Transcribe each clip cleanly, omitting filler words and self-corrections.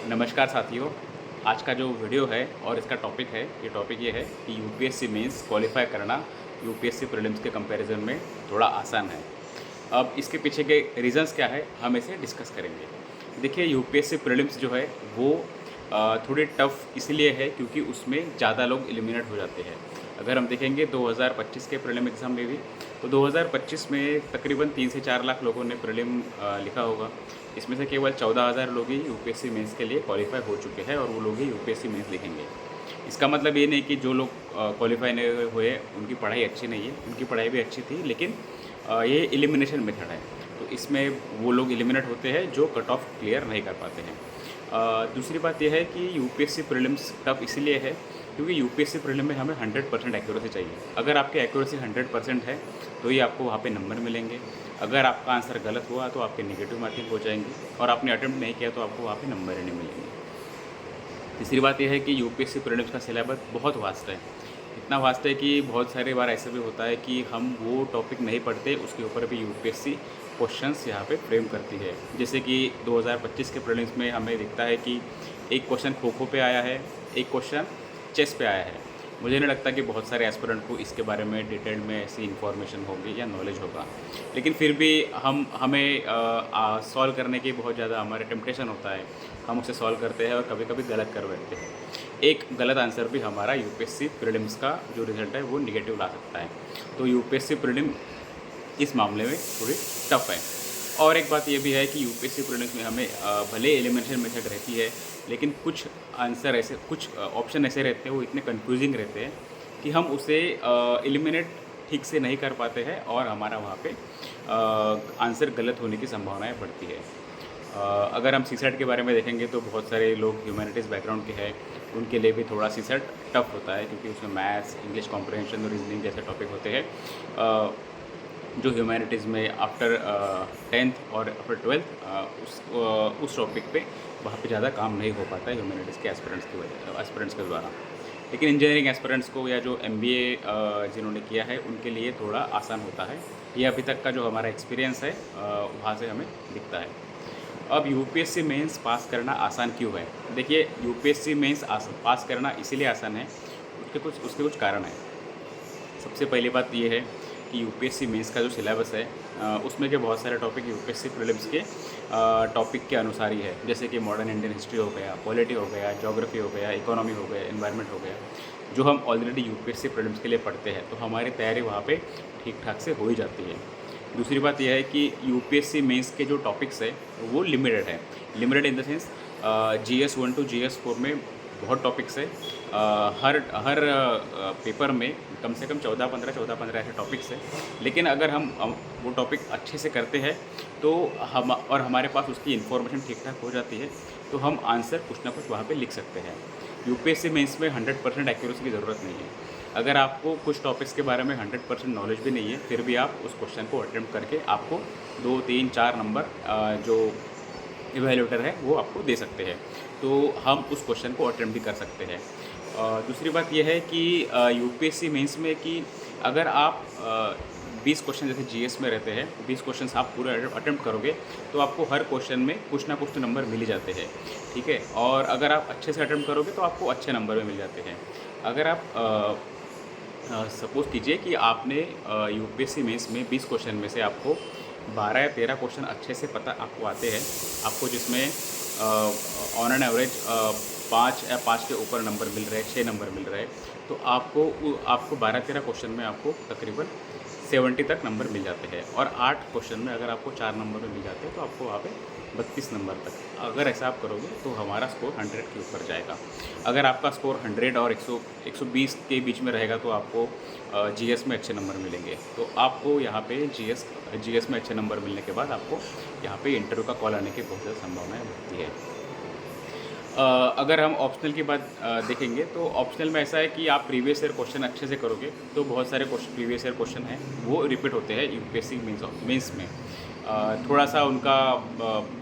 नमस्कार साथियों। आज का जो वीडियो है और इसका टॉपिक ये है कि यूपीएससी मेंस क्वालिफाई करना यूपीएससी प्रीलिम्स के कंपैरिजन में थोड़ा आसान है। अब इसके पीछे के रीज़न्स क्या है, हम इसे डिस्कस करेंगे। देखिए, यूपीएससी प्रीलिम्स जो है वो थोड़ी टफ इसलिए है क्योंकि उसमें ज़्यादा लोग एलिमिनेट हो जाते हैं। अगर हम देखेंगे 2025 के प्रीलिम एग्ज़ाम में भी, तो 2025 में तकरीबन 3 से 4 लाख लोगों ने प्रीलिम लिखा होगा। इसमें से केवल 14,000 लोग ही यूपीएससी मेंस के लिए क्वालिफाई हो चुके हैं और वो लोग ही यूपीएससी मेंस लिखेंगे। इसका मतलब ये नहीं कि जो लोग क्वालिफाई नहीं हुए उनकी पढ़ाई अच्छी नहीं है, उनकी पढ़ाई भी अच्छी थी, लेकिन ये एलिमिनेशन मेथड है। तो इसमें वो लोग एलिमिनेट होते हैं जो कट ऑफ क्लियर नहीं कर पाते हैं। दूसरी बात यह है कि यूपीएससी प्रीलिम्स टफ इसलिए है क्योंकि यूपीएससी प्रीलिम में हमें 100% एक्यूरेसी चाहिए। अगर आपकी एक्यूरेसी 100% है तो ही आपको वहाँ पे नंबर मिलेंगे। अगर आपका आंसर गलत हुआ तो आपके नेगेटिव मार्किंग हो जाएंगी और आपने अटेम्प्ट नहीं किया तो आपको वहाँ पे नंबर ही नहीं मिलेंगे। तीसरी बात यह है कि यूपीएससी प्रीलिम्स का सिलेबस बहुत वास्ट है। इतना वास्ट है कि बहुत सारी बार ऐसा भी होता है कि हम वो टॉपिक नहीं पढ़ते, उसके ऊपर भी यूपीएससी क्वेश्चंस यहाँ पे फ्रेम करती है। जैसे कि 2025 के प्रीलिम्स में हमें दिखता है कि एक क्वेश्चन खो खो पे आया है, एक क्वेश्चन चेस पे आया है। मुझे नहीं लगता कि बहुत सारे एस्पिरेंट को इसके बारे में डिटेल में ऐसी इन्फॉर्मेशन होगी या नॉलेज होगा, लेकिन फिर भी हमें सॉल्व करने की बहुत ज़्यादा हमारे टेम्पटेशन होता है। हम उसे सॉल्व करते हैं और कभी कभी गलत कर बैठते हैं। एक गलत आंसर भी हमारा यूपीएससी प्रीलिम्स का जो रिजल्ट है वो निगेटिव ला सकता है। तो यूपीएससी प्रीलिम इस मामले में थोड़ी टफ है। और एक बात ये भी है कि यूपीएससी प्रीलिम्स में हमें भले एलिमिनेशन मेथड रहती है, लेकिन कुछ आंसर ऐसे, कुछ ऑप्शन ऐसे रहते हैं, वो इतने कंफ्यूजिंग रहते हैं कि हम उसे एलिमिनेट ठीक से नहीं कर पाते हैं और हमारा वहाँ पे आंसर गलत होने की संभावनाएं बढ़ती है। अगर हम सीसेट के बारे में देखेंगे तो बहुत सारे लोग ह्यूमैनिटीज़ बैकग्राउंड के हैं, उनके लिए भी थोड़ा सीसेट टफ होता है क्योंकि उसमें मैथ्स, इंग्लिश कॉम्प्रहेंशन और रीजनिंग जैसे टॉपिक होते हैं जो ह्यूमैनिटीज़ में आफ्टर 10th और आफ्टर 12th उस टॉपिक पे वहाँ पे ज़्यादा काम नहीं हो पाता है ह्यूमैनिटीज़ के एस्पिरेंट्स के द्वारा। लेकिन इंजीनियरिंग एस्पिरेंट्स को या जो एमबीए जिन्होंने किया है उनके लिए थोड़ा आसान होता है। ये अभी तक का जो हमारा एक्सपीरियंस है वहाँ से हमें दिखता है। अब यूपीएससी मेंस पास करना आसान क्यों है? देखिए, यूपीएससी मेंस पास करना इसीलिए आसान है, उसके कुछ कारण हैं। सबसे पहली बात ये है कि यूपीएससी मेंस का जो सिलेबस है उसमें के बहुत सारे टॉपिक यूपीएससी प्रीलिम्स के टॉपिक के अनुसार ही है। जैसे कि मॉडर्न इंडियन हिस्ट्री हो गया, पॉलिटी हो गया, ज्योग्राफी हो गया, इकोनॉमी हो गया, एनवायरनमेंट हो गया, जो हम ऑलरेडी यूपीएससी प्रीलिम्स के लिए पढ़ते हैं, तो हमारी तैयारी वहाँ पे ठीक ठाक से हो ही जाती है। दूसरी बात यह है कि यूपीएससी मेंस के जो टॉपिक्स है वो लिमिटेड है। Limited in the sense GS 1 to GS 4 में बहुत टॉपिक्स है। हर पेपर में कम से कम 14-15 ऐसे टॉपिक्स हैं। लेकिन अगर हम वो टॉपिक अच्छे से करते हैं तो हमारे पास उसकी इन्फॉर्मेशन ठीक ठाक हो जाती है, तो हम आंसर कुछ ना कुछ वहाँ पे लिख सकते हैं। यूपीएससी मेंस में 100% एक्यूरेसी की ज़रूरत नहीं है। अगर आपको कुछ टॉपिक्स के बारे में 100% नॉलेज भी नहीं है, फिर भी आप उस क्वेश्चन को अटेम्प्ट करके आपको 2, 3, 4 नंबर जो इवेल्यूएटर है वो आपको दे सकते हैं। तो हम उस क्वेश्चन को अटेम्प्ट भी कर सकते हैं। दूसरी बात यह है कि यूपीएससी मेंस में कि अगर आप 20 क्वेश्चन जैसे जीएस में रहते हैं, 20 क्वेश्चन आप पूरे अटेम्प्ट करोगे तो आपको हर क्वेश्चन में कुछ ना कुछ तो नंबर मिल ही जाते हैं, ठीक है। और अगर आप अच्छे से अटेम्प्ट करोगे तो आपको अच्छे नंबर भी मिल जाते हैं। अगर आप सपोज़ कीजिए कि आपने यूपीएससी मेंस में 20 क्वेश्चन में से आपको 12 या 13 क्वेश्चन अच्छे से पता आपको आते हैं, आपको जिसमें ऑन एन एवरेज 5 या 5 के ऊपर नंबर मिल रहे हैं, 6 नंबर मिल रहे हैं, तो आपको 12-13 क्वेश्चन में आपको तकरीबन 70 तक नंबर मिल जाते हैं। और 8 क्वेश्चन में अगर आपको 4 नंबर में मिल जाते हैं तो आपको वहाँ पे 32 नंबर तक, अगर ऐसा आप करोगे तो हमारा स्कोर 100 के ऊपर जाएगा। अगर आपका स्कोर 100 और 120 के बीच में रहेगा तो आपको जीएस में अच्छे नंबर मिलेंगे। तो आपको यहाँ पे जीएस में अच्छे नंबर मिलने के बाद आपको यहाँ पे इंटरव्यू का कॉल आने की बहुत ज़्यादा संभावनाएँ बढ़ती है। अगर हम ऑप्शनल की बात देखेंगे तो ऑप्शनल में ऐसा है कि आप प्रीवियस ईयर क्वेश्चन अच्छे से करोगे तो बहुत सारे प्रीवियस ईयर क्वेश्चन हैं वो रिपीट होते हैं यूपीएससी मेंस में। थोड़ा सा उनका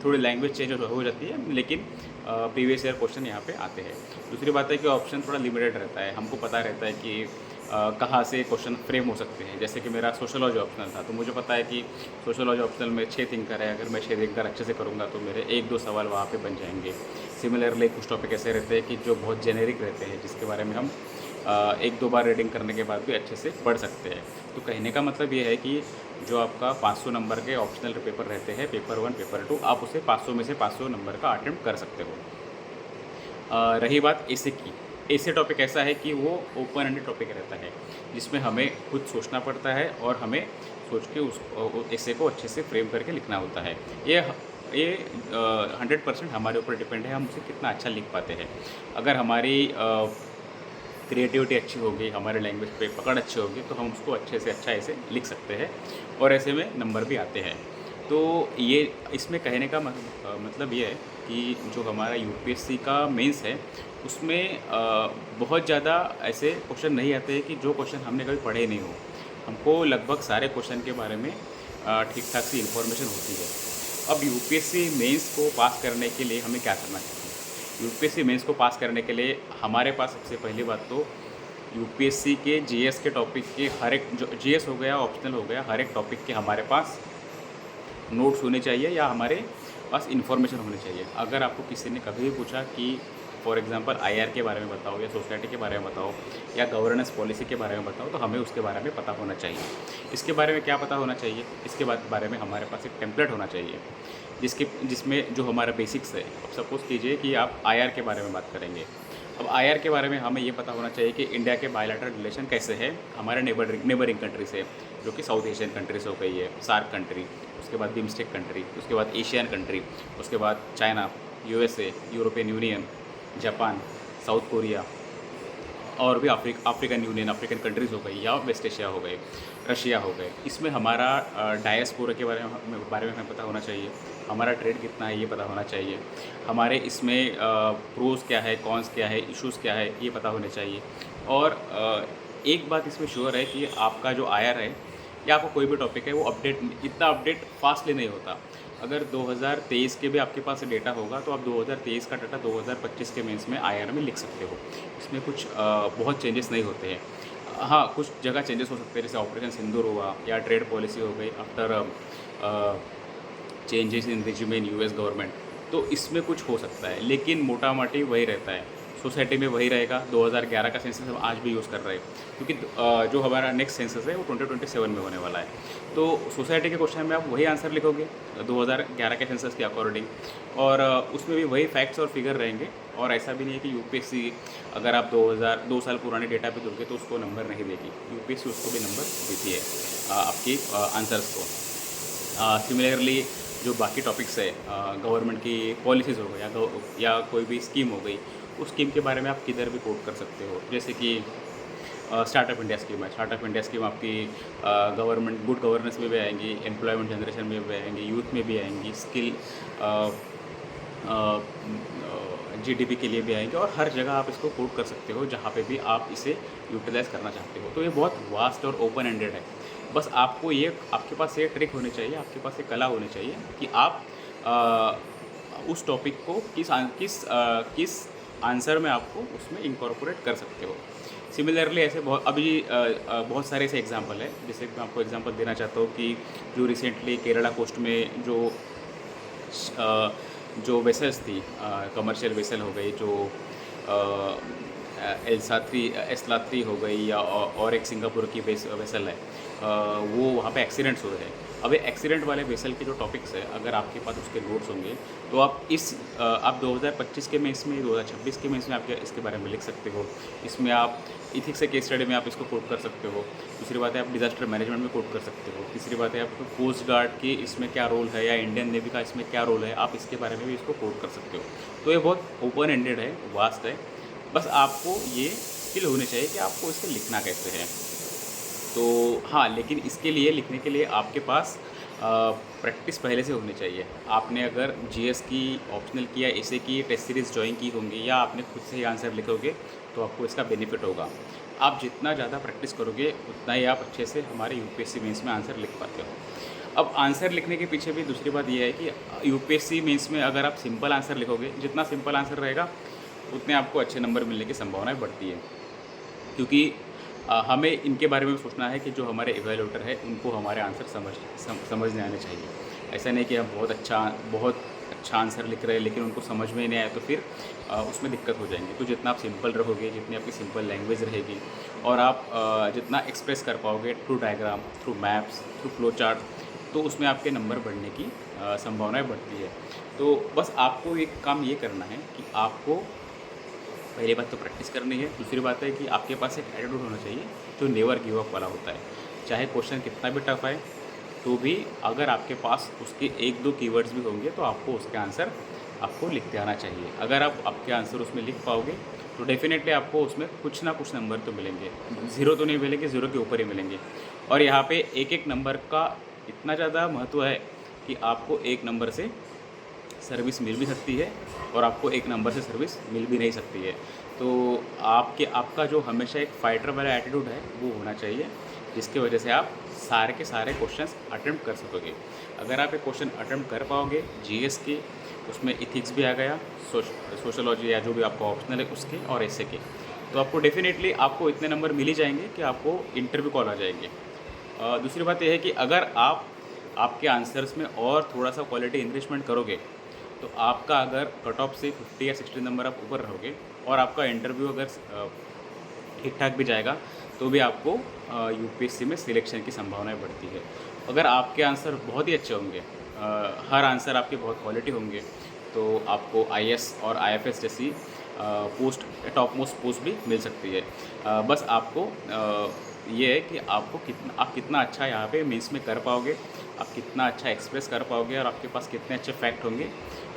थोड़ी लैंग्वेज चेंज हो जाती है, लेकिन प्रीवियस ईयर क्वेश्चन यहाँ पे आते हैं। दूसरी बात है कि ऑप्शन थोड़ा लिमिटेड रहता है, हमको पता रहता है कि कहाँ से क्वेश्चन फ्रेम हो सकते हैं। जैसे कि मेरा सोशोलॉजी ऑप्शनल था तो मुझे पता है कि सोशोलॉजी ऑप्शनल में 6 थिंकर है, अगर मैं 6 थिंकर अच्छे से करूँगा तो मेरे 1-2 सवाल वहाँ पे बन जाएंगे। सिमिलरली कुछ टॉपिक ऐसे रहते हैं कि जो बहुत जेनेरिक रहते हैं, जिसके बारे में हम एक दो बार रीडिंग करने के बाद भी अच्छे से पढ़ सकते हैं। तो कहने का मतलब ये है कि जो आपका 500 नंबर के ऑप्शनल पेपर रहते हैं, पेपर 1 पेपर 2, आप उसे 500 में से 500 नंबर का अटेम्प्ट कर सकते हो। रही बात ऐसे की, ऐसे टॉपिक ऐसा है कि वो ओपन एंडेड टॉपिक रहता है, जिसमें हमें खुद सोचना पड़ता है और हमें सोच के उस ऐसे को अच्छे से फ्रेम करके लिखना होता है। ये 100% हमारे ऊपर डिपेंड है, हम उसे कितना अच्छा लिख पाते हैं। अगर हमारी क्रिएटिविटी अच्छी होगी, हमारे लैंग्वेज पे पकड़ अच्छी होगी, तो हम उसको अच्छे से अच्छा ऐसे लिख सकते हैं और ऐसे में नंबर भी आते हैं। तो ये इसमें कहने का मतलब ये है कि जो हमारा यूपीएससी का मेंस है, उसमें बहुत ज़्यादा ऐसे क्वेश्चन नहीं आते हैं कि जो क्वेश्चन हमने कभी पढ़े नहीं हो। हमको लगभग सारे क्वेश्चन के बारे में ठीक ठाक सी इन्फॉर्मेशन होती है। अब यूपीएससी मेंस को पास करने के लिए हमें क्या करना चाहिए? यूपीएससी मेंस को पास करने के लिए हमारे पास सबसे पहली बात तो यूपीएससी के जीएस के टॉपिक के हर एक, जो जीएस हो गया, ऑप्शनल हो गया, हर एक टॉपिक के हमारे पास नोट्स होने चाहिए या हमारे पास इन्फॉर्मेशन होनी चाहिए। अगर आपको किसी ने कभी भी पूछा कि फॉर एग्जांपल आईआर के बारे में बताओ या सोसाइटी के बारे में बताओ या गवर्नेंस पॉलिसी के बारे में बताओ, तो हमें उसके बारे में पता होना चाहिए। इसके बारे में क्या पता होना चाहिए? इसके बारे में हमारे पास एक टेम्पलेट होना चाहिए जिसमें जो हमारा बेसिक्स है। अब सपोज़ कीजिए कि आप आईआर के बारे में बात करेंगे। अब आईआर के बारे में हमें ये पता होना चाहिए कि इंडिया के बायलैटरल रिलेशन कैसे है हमारे नेबरिंग कंट्री से, जो कि साउथ एशियन कंट्रीज हो गई है, सार्क कंट्री, उसके बाद बिम्स्टेक कंट्री, उसके बाद एशियन कंट्री, उसके बाद China, USA, European union, Japan, south Korea और भी अफ्रीकन यूनियन, अफ्रीकन कंट्रीज़ हो गई या वेस्ट एशिया हो गए, रशिया हो गए। इसमें हमारा डायस्पोरा के बारे में हमें पता होना चाहिए। हमारा ट्रेड कितना है ये पता होना चाहिए। हमारे इसमें प्रोज क्या है, कॉन्स क्या है, इश्यूज़ क्या है, ये पता होने चाहिए। और एक बात इसमें श्योर है कि आपका जो आईआर है या आपका कोई भी टॉपिक है, वो इतना अपडेट फास्टली नहीं होता। अगर 2023 के भी आपके पास डेटा होगा, तो आप 2023 का डाटा 2025 के मेंस में आईआर में लिख सकते हो। इसमें कुछ बहुत चेंजेस नहीं होते हैं। हाँ, कुछ जगह चेंजेस हो सकते हैं, जैसे ऑपरेशन सिंदूर हुआ या ट्रेड पॉलिसी हो गई after changes in resume in US government, तो इसमें कुछ हो सकता है, लेकिन मोटा मोटी वही रहता है। सोसाइटी में वही रहेगा। 2011 का सेंसस हम आज भी यूज़ कर रहे हैं, क्योंकि जो हमारा नेक्स्ट सेंसस है वो 2027 में होने वाला है। तो सोसाइटी के क्वेश्चन में आप वही आंसर लिखोगे 2011 के सेंसस के अकॉर्डिंग, और उसमें भी वही फैक्ट्स और फिगर रहेंगे। और ऐसा भी नहीं है कि यूपीएससी अगर आप 2 साल पुराने डेटा पे दोगे तो उसको नंबर नहीं देगी। यूपीएससी उसको भी नंबर देती है आपकी आंसर्स को। सिमिलरली जो बाकी टॉपिक्स है, गवर्नमेंट की पॉलिसीज़ हो गई या कोई भी स्कीम हो गई, उस स्कीम के बारे में आप किधर भी कोट कर सकते हो। जैसे कि स्टार्टअप इंडिया स्कीम है। स्टार्टअप इंडिया स्कीम आपकी गवर्नमेंट गुड गवर्नेंस में भी आएंगी, एम्प्लॉयमेंट जनरेशन में भी आएंगी, यूथ में भी आएंगी, स्किल जीडीपी के लिए भी आएंगे, और हर जगह आप इसको कोट कर सकते हो जहाँ पे भी आप इसे यूटिलाइज़ करना चाहते हो। तो ये बहुत वास्ट और ओपन एंडेड है। बस आपको ये, आपके पास ये ट्रिक होनी चाहिए, आपके पास ये कला होनी चाहिए कि आप उस टॉपिक को किस आंसर में आपको उसमें इंकॉर्पोरेट कर सकते हो। सिमिलरली ऐसे बहुत सारे ऐसे एग्जांपल है। जैसे मैं आपको एग्जांपल देना चाहता हूँ कि जो रिसेंटली केरला कोस्ट में जो वेसल्स थी, कमर्शियल वेसल हो गई, जो एस्लात्री हो गई या और एक सिंगापुर की वेसल है, वो वहाँ पे एक्सीडेंट्स हुए हैं। अब एक्सीडेंट वाले वेसल के जो टॉपिक्स है, अगर आपके पास उसके नोट्स होंगे तो आप 2025 के मेंस में, 2026 के मेंस में आप इसके बारे में लिख सकते हो। इसमें आप इथिक्स के केस स्टडी में आप इसको कोट कर सकते हो। दूसरी बात है आप डिजास्टर मैनेजमेंट में कोट कर सकते हो। तीसरी बात है आप कोस्ट गार्ड की इसमें क्या रोल है या इंडियन नेवी का इसमें क्या रोल है, आप इसके बारे में भी इसको कोट कर सकते हो। तो ये बहुत ओपन एंडेड है, वास्ट है। बस आपको ये स्किल होनी चाहिए कि आपको इसे लिखना कैसे है। तो हाँ, लेकिन इसके लिए, लिखने के लिए आपके पास प्रैक्टिस पहले से होनी चाहिए। आपने अगर जीएस की, ऑप्शनल की या एसए की टेस्ट सीरीज़ ज्वाइन की होंगी या आपने खुद से ही आंसर लिखोगे तो आपको इसका बेनिफिट होगा। आप जितना ज़्यादा प्रैक्टिस करोगे उतना ही आप अच्छे से हमारे यूपीएससी मेंस में आंसर लिख पाते हो। अब आंसर लिखने के पीछे भी दूसरी बात यह है कि यूपीएससी मेंस में अगर आप सिंपल आंसर लिखोगे, जितना सिंपल आंसर रहेगा उतने आपको अच्छे नंबर मिलने की संभावनाएं बढ़ती है। क्योंकि हमें इनके बारे में सोचना है कि जो हमारे इवैल्यूएटर है उनको हमारे आंसर समझने आने चाहिए। ऐसा नहीं कि हम बहुत अच्छा आंसर लिख रहे हैं लेकिन उनको समझ में नहीं आया तो फिर उसमें दिक्कत हो जाएंगी। तो जितना आप सिंपल रहोगे, जितनी आपकी सिंपल लैंग्वेज रहेगी और आप जितना एक्सप्रेस कर पाओगे through diagram, through maps, through flow chart, तो उसमें आपके नंबर बढ़ने की संभावनाएं बढ़ती है। तो बस आपको एक काम ये करना है कि आपको पहली बात तो प्रैक्टिस करनी है। दूसरी बात है कि आपके पास एक एटीट्यूड होना चाहिए जो नेवर गिव अप वाला होता है। चाहे क्वेश्चन कितना भी टफ आए तो भी अगर आपके पास उसके 1-2 कीवर्ड्स भी होंगे तो आपको उसके आंसर आपको लिखते आना चाहिए। अगर आप आपके आंसर उसमें लिख पाओगे तो डेफिनेटली आपको उसमें कुछ ना कुछ नंबर तो मिलेंगे। 0 तो नहीं मिलेंगे, 0 के ऊपर ही मिलेंगे। और यहाँ पे एक-एक नंबर का इतना ज़्यादा महत्व है कि आपको 1 नंबर से सर्विस मिल भी सकती है और आपको 1 नंबर से सर्विस मिल भी नहीं सकती है। तो आपका जो हमेशा एक फाइटर वाला एटीट्यूड है वो होना चाहिए, जिसकी वजह से आप सारे के सारे क्वेश्चंस अटेम्प्ट कर सकोगे। अगर आप एक क्वेश्चन अटेम्प्ट कर पाओगे जीएस के, उसमें इथिक्स भी आ गया, सोशलॉजी या जो भी आपका ऑप्शनल है उसके और ऐसे के, तो आपको डेफिनेटली आपको इतने नंबर मिल ही जाएंगे कि आपको इंटरव्यू कॉल आ जाएंगे। दूसरी बात यह है कि अगर आप आपके आंसर्स में और थोड़ा सा क्वालिटी इंक्रीजमेंट करोगे तो आपका अगर कट ऑफ से 50 या 60 नंबर आप ऊपर रहोगे और आपका इंटरव्यू अगर ठीक ठाक भी जाएगा तो भी आपको यूपीएससी में सिलेक्शन की संभावनाएं बढ़ती है। अगर आपके आंसर बहुत ही अच्छे होंगे, हर आंसर आपके बहुत क्वालिटी होंगे, तो आपको आईएएस और आईएफएस जैसी पोस्ट, टॉप मोस्ट पोस्ट भी मिल सकती है। बस आपको ये है कि आप कितना अच्छा यहाँ पे मेंस में कर पाओगे, आप कितना अच्छा एक्सप्रेस कर पाओगे और आपके पास कितने अच्छे फैक्ट होंगे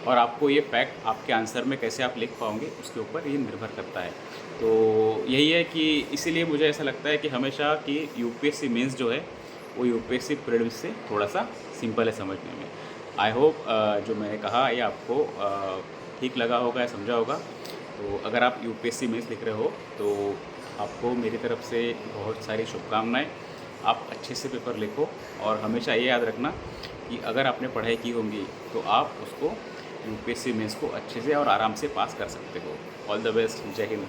और आपको ये फैक्ट आपके आंसर में कैसे आप लिख पाओगे उसके ऊपर ये निर्भर करता है। तो यही है कि इसीलिए मुझे ऐसा लगता है कि हमेशा कि यूपीएससी मेंस जो है वो यूपीएससी प्रीलिम्स से थोड़ा सा सिंपल है समझने में। आई होप जो मैंने कहा ये आपको ठीक लगा होगा या समझा होगा। तो अगर आप यूपीएससी मेंस लिख रहे हो तो आपको मेरी तरफ से बहुत सारी शुभकामनाएं। आप अच्छे से पेपर लिखो और हमेशा ये याद रखना कि अगर आपने पढ़ाई की होंगी तो आप उसको यूपीएससी मेंस को अच्छे से और आराम से पास कर सकते हो। All the best. जय हिंद।